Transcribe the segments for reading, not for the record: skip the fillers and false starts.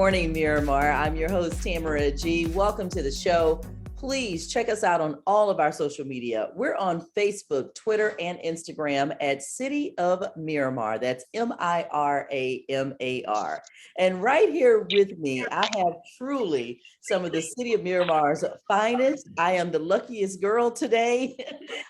morning, Miramar. I'm your host, Tamara G. Welcome to the show. Please check us out on all of our social media. We're on Facebook, Twitter, and Instagram at City of Miramar. That's Miramar. And right here with me, I have truly some of the City of Miramar's finest. I am the luckiest girl today.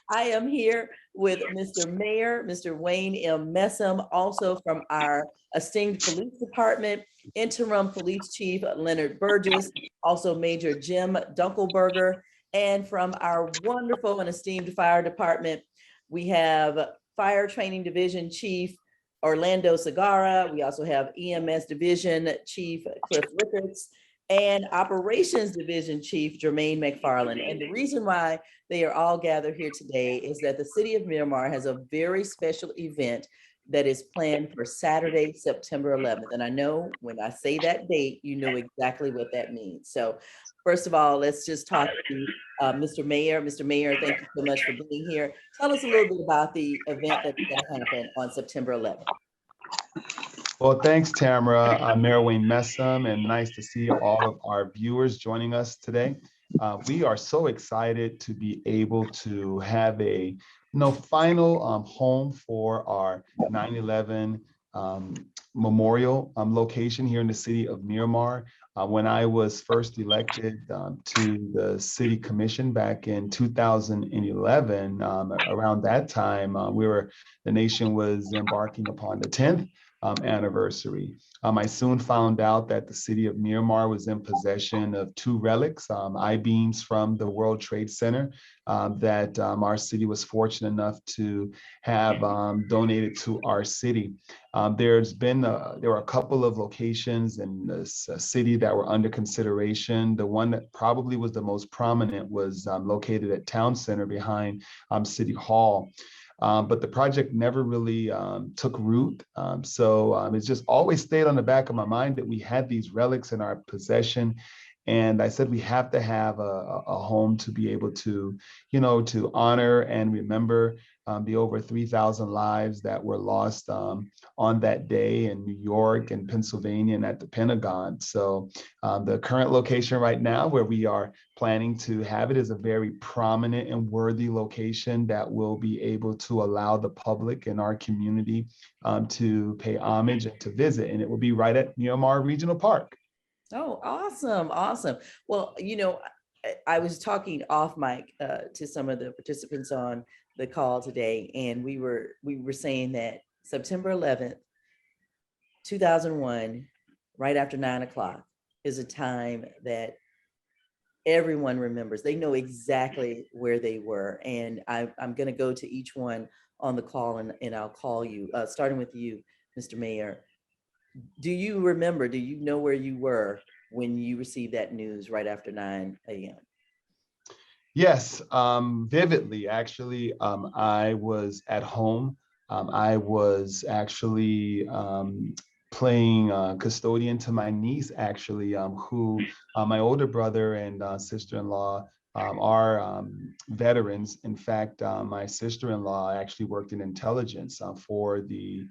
I am here with Mr. Mayor, Mr. Wayne M. Messam, also from our esteemed police department, interim police chief Leonard Burgess, also Major Jim Dunkelberger, and from our wonderful and esteemed fire department, we have Fire Training Division Chief Orlando Segarra. We also have EMS Division Chief Cliff Ricketts and Operations Division Chief Jermaine McFarland. And the reason why they are all gathered here today is that the City of Miramar has a very special event that is planned for Saturday, September 11th. And I know when I say that date, you know exactly what that means. So first of all, let's just talk to Mr. Mayor. Mr. Mayor, thank you so much for being here. Tell us a little bit about the event that's going to happen on September 11th. Well, thanks, Tamara. I'm Mayor Wayne Messam, and nice to see all of our viewers joining us today. We are so excited to be able to have a final home for our 9/11 memorial location here in the city of Miramar. When I was first elected to the city commission back in 2011, around that time, the nation was embarking upon the 10th anniversary. I soon found out that the city of Miramar was in possession of two relics, I-beams from the World Trade Center that our city was fortunate enough to have donated to our city. There were a couple of locations in the city that were under consideration. The one that probably was the most prominent was located at Town Center behind City Hall. But the project never really took root. So it's just always stayed on the back of my mind that we had these relics in our possession. And I said, we have to have a home to be able to, to honor and remember the over 3,000 lives that were lost on that day in New York and Pennsylvania and at the Pentagon. So the current location right now where we are planning to have it is a very prominent and worthy location that will be able to allow the public in our community to pay homage and to visit. And it will be right at Miramar Regional Park. Oh, awesome. Awesome. Well, I was talking off mic to some of the participants on the call today, and we were saying that September 11th, 2001, right after 9 o'clock, is a time that everyone remembers. They know exactly where they were. And I'm going to go to each one on the call, and I'll call you, starting with you, Mr. Mayor. Do you remember, do you know where you were when you received that news right after 9 a.m.? Yes, vividly, actually. I was at home. I was actually playing custodian to my niece, actually, who my older brother and sister-in-law are veterans. In fact, my sister-in-law actually worked in intelligence for the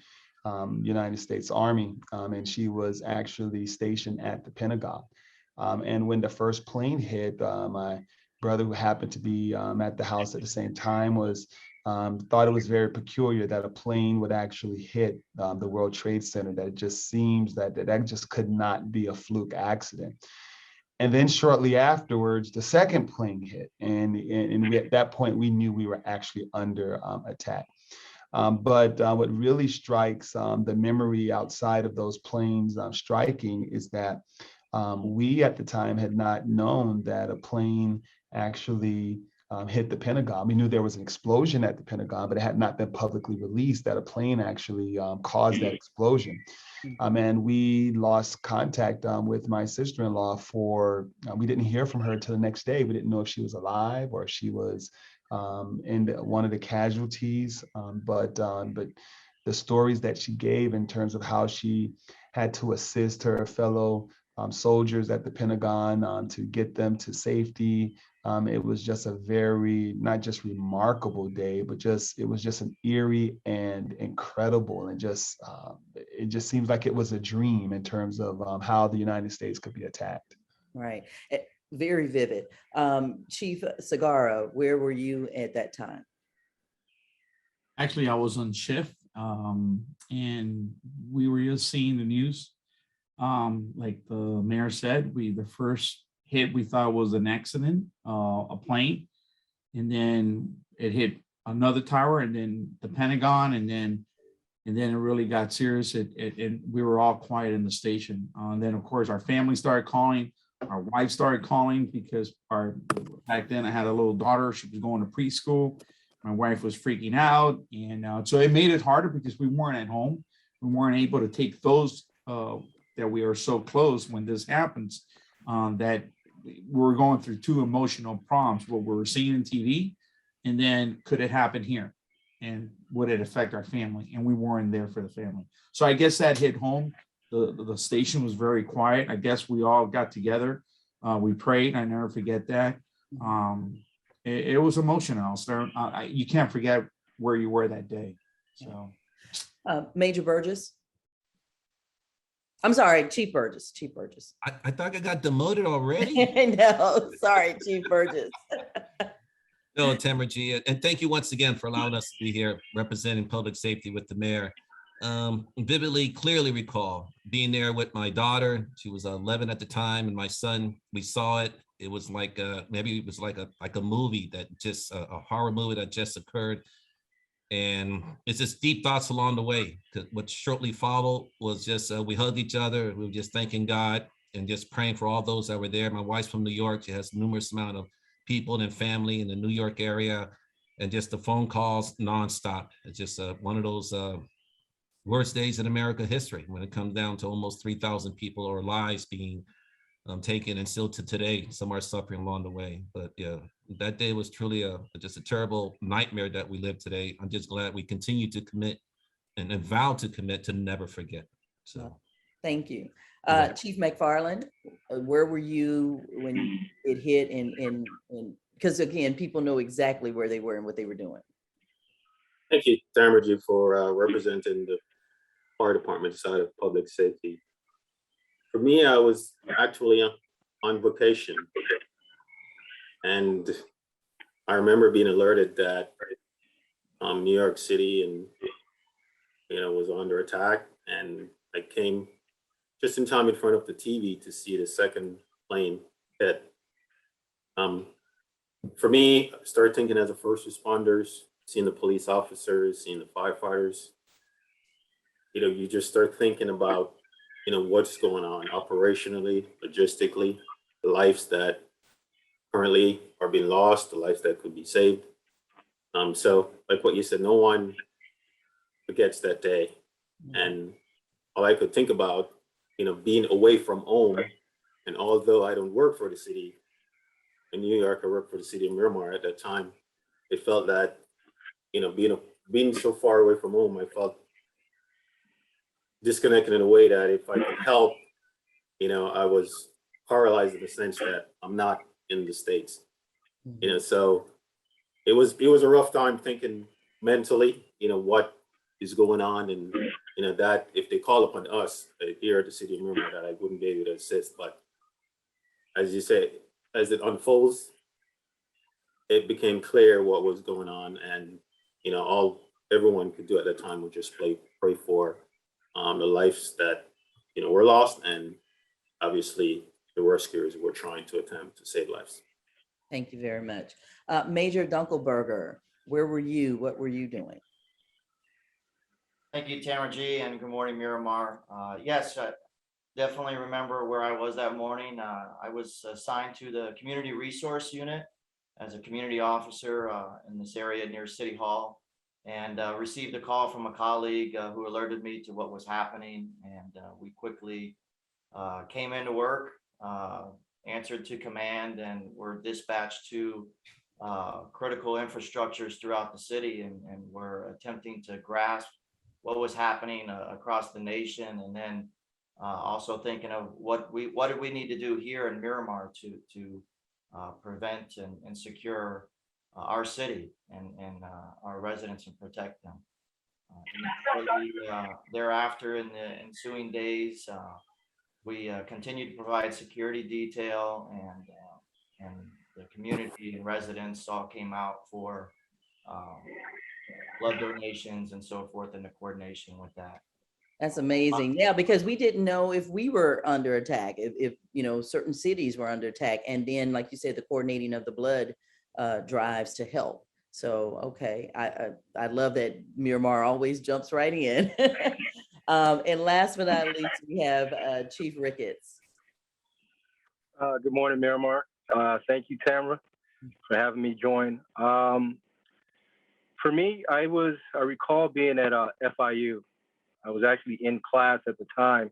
United States Army, and she was actually stationed at the Pentagon. And when the first plane hit, my brother, who happened to be at the house at the same time, thought it was very peculiar that a plane would actually hit the World Trade Center. That it just seems that just could not be a fluke accident. And then shortly afterwards, the second plane hit, and at that point we knew we were actually under attack. But what really strikes the memory outside of those planes striking is that we at the time had not known that a plane actually hit the Pentagon. We knew there was an explosion at the Pentagon, but it had not been publicly released that a plane actually caused that explosion. And we lost contact with my sister-in-law we didn't hear from her till the next day. We didn't know if she was alive or if she was in one of the casualties. But the stories that she gave in terms of how she had to assist her fellow soldiers at the Pentagon to get them to safety, It was just a very, not just remarkable day, but it was just an eerie and incredible. And it just seems like it was a dream in terms of how the United States could be attacked. Right. Very vivid. Chief Sagara, where were you at that time? Actually, I was on shift, and we were just seeing the news. Like the mayor said, the first hit we thought was an accident, a plane, and then it hit another tower, and then the Pentagon, and then it really got serious. And we were all quiet in the station. And then of course our family started calling. Our wife started calling because back then I had a little daughter. She was going to preschool. My wife was freaking out, and so it made it harder because we weren't at home. We weren't able to take those that we are so close when this happens. That we're going through two emotional problems: what we were seeing in TV, and then could it happen here, and would it affect our family? And we weren't there for the family. So I guess that hit home. The station was very quiet. I guess we all got together. We prayed. I never forget that. It was emotional. So you can't forget where you were that day. So, Major Burgess. I'm sorry, Chief Burgess. Chief Burgess. I thought I got demoted already. No, sorry, Chief Burgess. No, Tamara G, and thank you once again for allowing us to be here representing public safety with the mayor. Vividly, clearly recall being there with my daughter. She was 11 at the time, and my son. We saw it. It was like maybe it was like a movie that just a horror movie that just occurred. And it's just deep thoughts along the way. What shortly followed was just we hugged each other. We were just thanking God and just praying for all those that were there. My wife's from New York. She has numerous amount of people and family in the New York area, and just the phone calls nonstop. It's just one of those worst days in American history when it comes down to almost 3,000 people or lives being taken, and still to today, some are suffering along the way. But yeah, that day was truly just a terrible nightmare that we live today. I'm just glad we continue to commit and vow to commit to never forget. So thank you. Chief McFarland, where were you when it hit? And because again, people know exactly where they were and what they were doing. Thank you, Tamerji, for representing the fire department side of public safety. For me, I was actually on vacation, and I remember being alerted that New York City and was under attack, and I came just in time in front of the TV to see the second plane hit. For me, I started thinking as a first responders, seeing the police officers, seeing the firefighters, you just start thinking about, what's going on operationally, logistically, the lives that currently are being lost, the lives that could be saved. So like what you said, no one forgets that day. And all I could think about, being away from home, and although I don't work for the city in New York, I worked for the city of Miramar at that time. It felt that, being so far away from home, I felt disconnected in a way that if I could help, I was paralyzed in the sense that I'm not in the States. So it was a rough time thinking mentally, what is going on, and that if they call upon us here at the city of Miramar, that I wouldn't be able to assist. But as you say, as it unfolds, it became clear what was going on, and all everyone could do at that time was just pray for the lives that were lost, and obviously the rescuers were trying to attempt to save lives. Thank you very much. Major Dunkelberger, where were you? What were you doing? Thank you, Tamara G, and good morning, Miramar. Yes, definitely remember where I was that morning. I was assigned to the Community Resource Unit as a community officer in this area near City Hall, and received a call from a colleague who alerted me to what was happening, and we quickly came into work, answered to command, and were dispatched to critical infrastructures throughout the city, and were attempting to grasp what was happening across the nation, and then also thinking of what did we need to do here in Miramar to prevent and secure our city and our residents and protect them. Thereafter, in the ensuing days, we continued to provide security detail, and the community and residents all came out for um, blood donations and so forth, in the coordination with that. That's amazing. Yeah, because we didn't know if we were under attack, if you know, certain cities were under attack. And then, like you said, the coordinating of the blood drives to help. So, okay, I love that Miramar always jumps right in. And last but not least, we have Chief Ricketts. Good morning, Miramar. Thank you, Tamara, for having me join. For me, I recall being at FIU. I was actually in class at the time,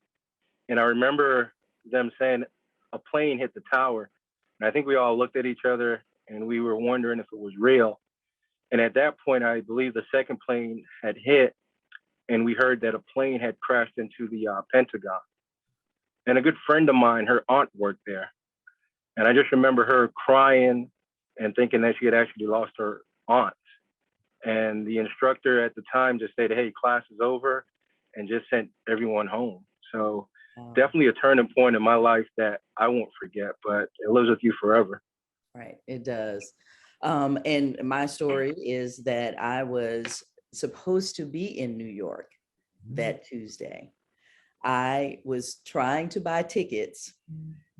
and I remember them saying a plane hit the tower. And I think we all looked at each other and we were wondering if it was real. And at that point, I believe the second plane had hit, and we heard that a plane had crashed into the Pentagon. And a good friend of mine, her aunt worked there. And I just remember her crying and thinking that she had actually lost her aunt. And the instructor at the time just said, "Hey, class is over," and just sent everyone home. So definitely a turning point in my life that I won't forget, but it lives with you forever. Right, it does. And my story is that I was supposed to be in New York that Tuesday. I was trying to buy tickets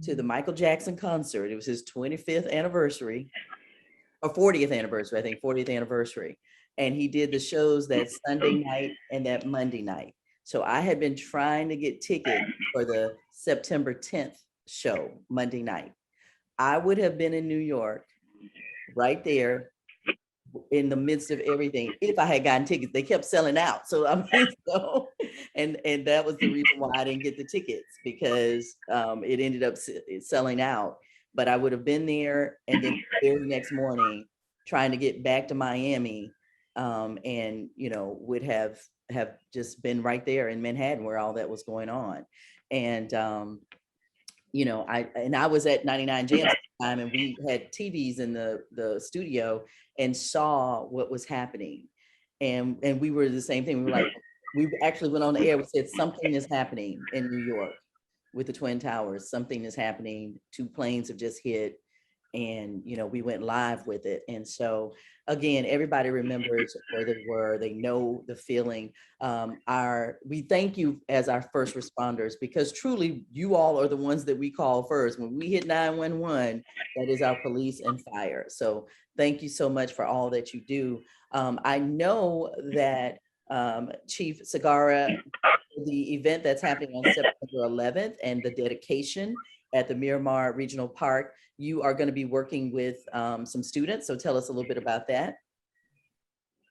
to the Michael Jackson concert. It was his 25th anniversary, or 40th anniversary, I think 40th anniversary. And he did the shows that Sunday night and that Monday night. So I had been trying to get tickets for the September 10th show, Monday night. I would have been in New York right there in the midst of everything if I had gotten tickets. They kept selling out. So I mean, and that was the reason why I didn't get the tickets, because it ended up selling out. But I would have been there, and then the very next morning trying to get back to Miami, and you know, would have just been right there in Manhattan where all that was going on. And you know, I was at 99 Jams at the time, and we had TVs in the studio and saw what was happening. And we were the same thing. We were like, we actually went on the air. We said, something is happening in New York with the Twin Towers. Something is happening. 2 planes have just hit. And, you know, we went live with it. And so, again, everybody remembers where they were. They know the feeling. We thank you as our first responders, because truly you all are the ones that we call first. When we hit 911, that is our police and fire. So thank you so much for all that you do. I know that Chief Sagara, the event that's happening on September 11th and the dedication at the Miramar Regional Park, you are going to be working with some students. So tell us a little bit about that.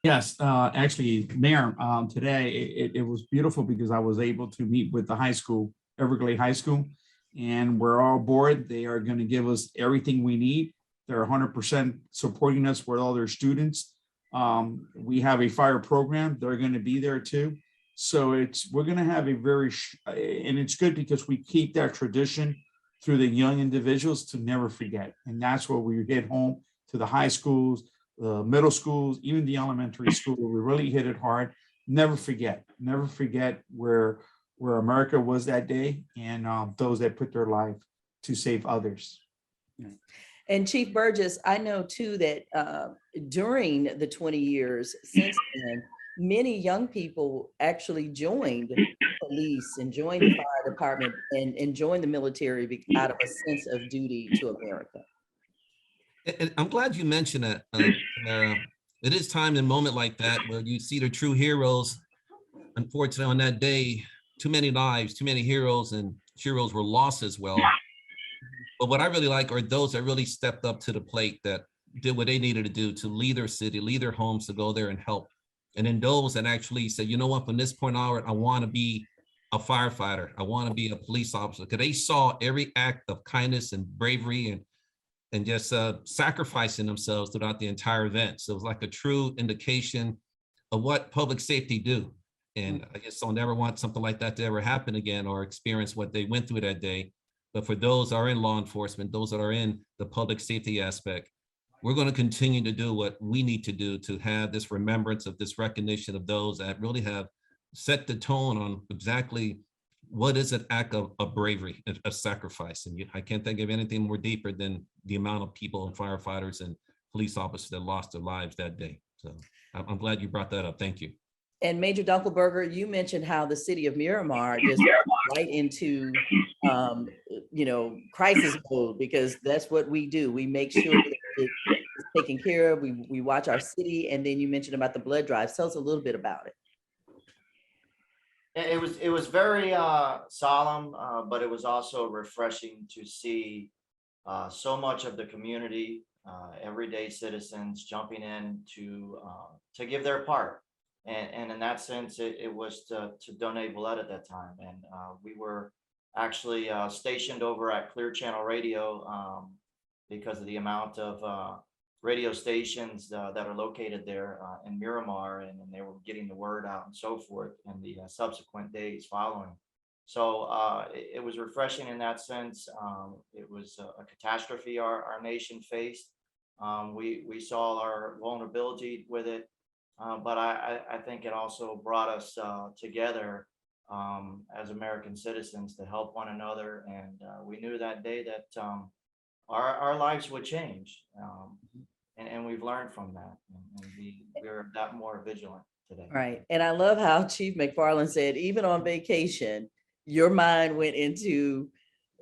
Yes, actually, Mayor, today it was beautiful because I was able to meet with the high school, Everglade High School, and we're all aboard. They are going to give us everything we need. They're 100% supporting us with all their students. We have a fire program. They're going to be there too. So we're going to have a and it's good because we keep that tradition through the young individuals to never forget. And that's where we hit home to the high schools, the middle schools, even the elementary school. We really hit it hard. Never forget where America was that day, and those that put their life to save others. And Chief Burgess, I know too that during the 20 years since then, many young people actually joined police and joined the fire department and joined the military out of a sense of duty to America. And I'm glad you mentioned that, Tamara. It is time and moment like that where you see the true heroes. Unfortunately, on that day, too many lives, too many heroes, and heroes were lost as well. But what I really like are those that really stepped up to the plate, that did what they needed to do to leave their city, leave their homes, to go there and help. And then those that actually said, you know what, from this point onward, I want to be a firefighter. I want to be a police officer, because they saw every act of kindness and bravery and just sacrificing themselves throughout the entire event. So it was like a true indication of what public safety do. And I guess I'll never want something like that to ever happen again, or experience what they went through that day. But for those that are in law enforcement, those that are in the public safety aspect, we're going to continue to do what we need to do to have this remembrance of this recognition of those that really have set the tone on exactly what is an act of bravery, of sacrifice. And I can't think of anything more deeper than the amount of people and firefighters and police officers that lost their lives that day. So I'm glad you brought that up. Thank you. And Major Dunkelberger, you mentioned how the city of Miramar just right into, crisis mode, because that's what we do. We make sure that it's taken care of. We watch our city. And then you mentioned about the blood drive. Tell us a little bit about it. It was very solemn, but it was also refreshing to see so much of the community, everyday citizens jumping in to give their part. And in that sense, it was to donate blood at that time. And we were actually stationed over at Clear Channel Radio because of the amount of radio stations that are located there in Miramar, and they were getting the word out and so forth in the subsequent days following. So it was refreshing in that sense. It was a catastrophe our nation faced. We saw our vulnerability with it, but I think it also brought us together as American citizens to help one another. And we knew that day that our lives would change. And we've learned from that, and we're that more vigilant today. Right. And I love how Chief McFarland said, even on vacation, your mind went into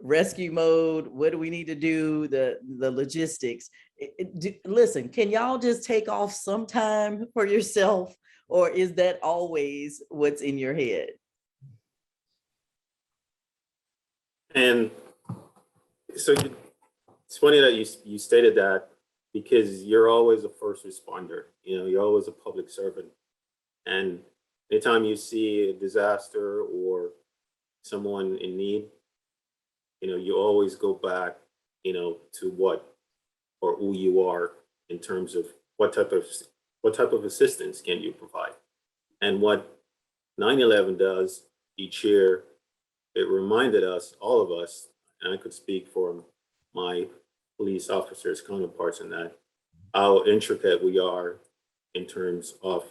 rescue mode. What do we need to do? The logistics. Listen, can y'all just take off some time for yourself, or is that always what's in your head? And so it's funny that you stated that, because you're always a first responder. You're always a public servant. And anytime you see a disaster or someone in need, you always go back, to what or who you are in terms of what type of assistance can you provide. And what 9/11 does each year, it reminded us, all of us, and I could speak for my police officers, counterparts in that, how intricate we are in terms of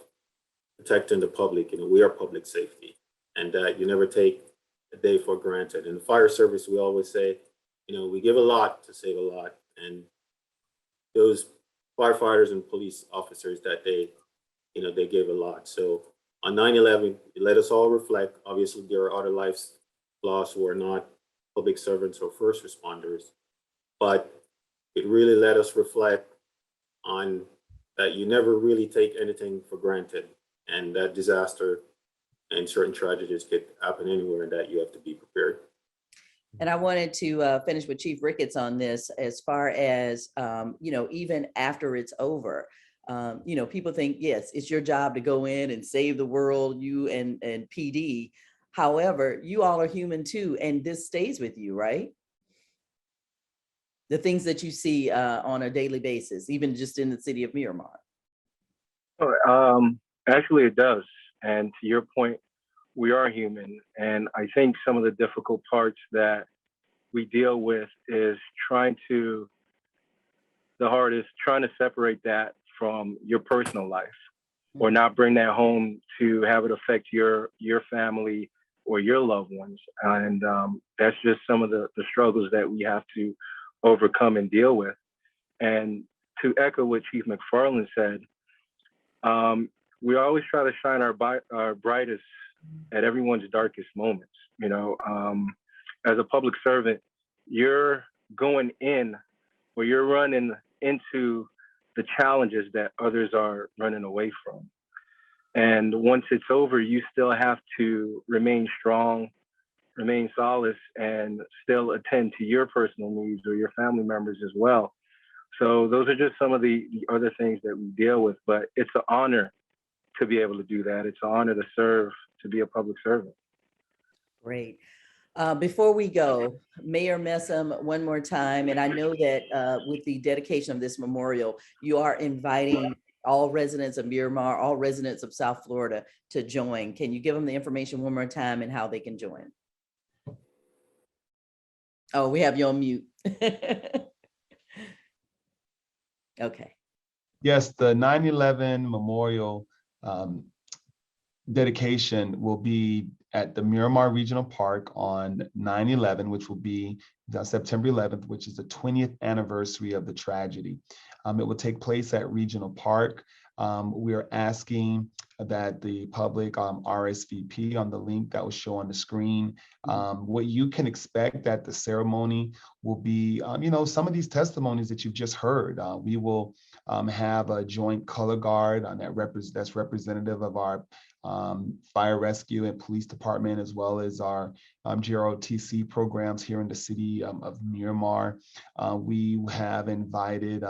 protecting the public. We are public safety, and that you never take a day for granted. In the fire service, we always say, we give a lot to save a lot. And those firefighters and police officers that day, they gave a lot. So on 9/11, it let us all reflect. Obviously, there are other lives lost who are not public servants or first responders, but it really let us reflect on that you never really take anything for granted, and that disaster and certain tragedies could happen anywhere, and that you have to be prepared. And I wanted to finish with Chief Ricketts on this, as far as, even after it's over, people think, yes, it's your job to go in and save the world, you and PD. However, you all are human too, and this stays with you, right? The things that you see on a daily basis, even just in the city of Miramar. Actually, it does. And to your point, we are human. And I think some of the difficult parts that we deal with is trying to separate that from your personal life, or not bring that home to have it affect your family or your loved ones. And that's just some of the struggles that we have to overcome and deal with. And to echo what Chief McFarland said, we always try to shine our brightest at everyone's darkest moments. As a public servant, you're going in, or you're running into the challenges that others are running away from. And once it's over, you still have to remain strong, remain solace, and still attend to your personal needs or your family members as well. So those are just some of the other things that we deal with, but it's an honor to be able to do that. It's an honor to serve, to be a public servant. Great. Before we go, Mayor Messam, one more time, and I know that with the dedication of this memorial, you are inviting all residents of Miramar, all residents of South Florida to join. Can you give them the information one more time and how they can join? Oh, we have you on mute. Okay. Yes, the 9/11 memorial um, dedication will be at the Miramar Regional Park on 9/11, which will be September 11th, which is the 20th anniversary of the tragedy. It will take place at Regional Park. We are asking that the public RSVP on the link that will show on the screen. What you can expect at the ceremony will be, some of these testimonies that you've just heard. We will have a joint color guard that's representative of our fire rescue and police department, as well as our GROTC programs here in the city of Miramar. We have invited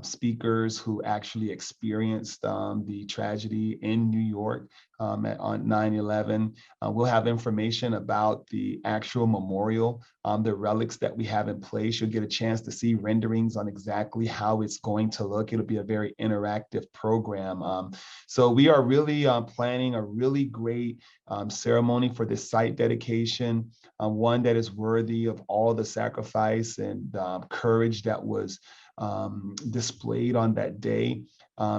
speakers who actually experienced the tragedy in New York on 9/11. We'll have information about the actual memorial, the relics that we have in place. You'll get a chance to see renderings on exactly how it's going to look. It'll be a very interactive program. So we are really planning a really great ceremony for this site dedication, one that is worthy of all the sacrifice and courage that was displayed on that day,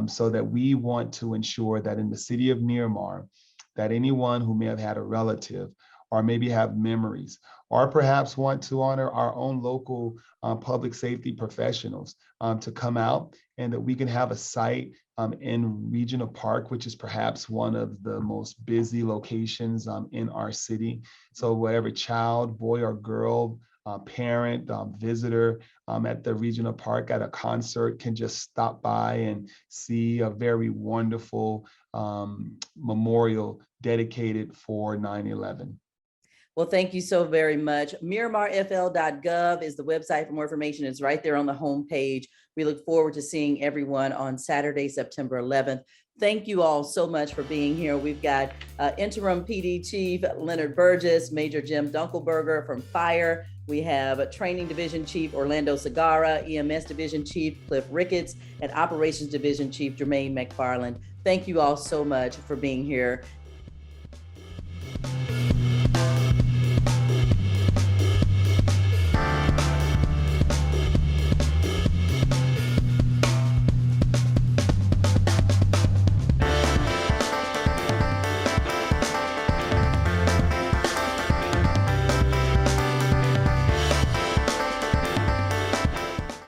so that we want to ensure that in the city of Miramar, that anyone who may have had a relative or maybe have memories, or perhaps want to honor our own local public safety professionals to come out, and that we can have a site in Regional Park, which is perhaps one of the most busy locations in our city. So whatever child, boy or girl, parent, visitor at the Regional Park at a concert can just stop by and see a very wonderful memorial dedicated for 9/11. Well, thank you so very much. MiramarFL.gov is the website for more information. It's right there on the homepage. We look forward to seeing everyone on Saturday, September 11th. Thank you all so much for being here. We've got Interim PD Chief Leonard Burgess, Major Jim Dunkelberger from Fire. We have Training Division Chief Orlando Segarra, EMS Division Chief Cliff Ricketts, and Operations Division Chief Jermaine McFarland. Thank you all so much for being here.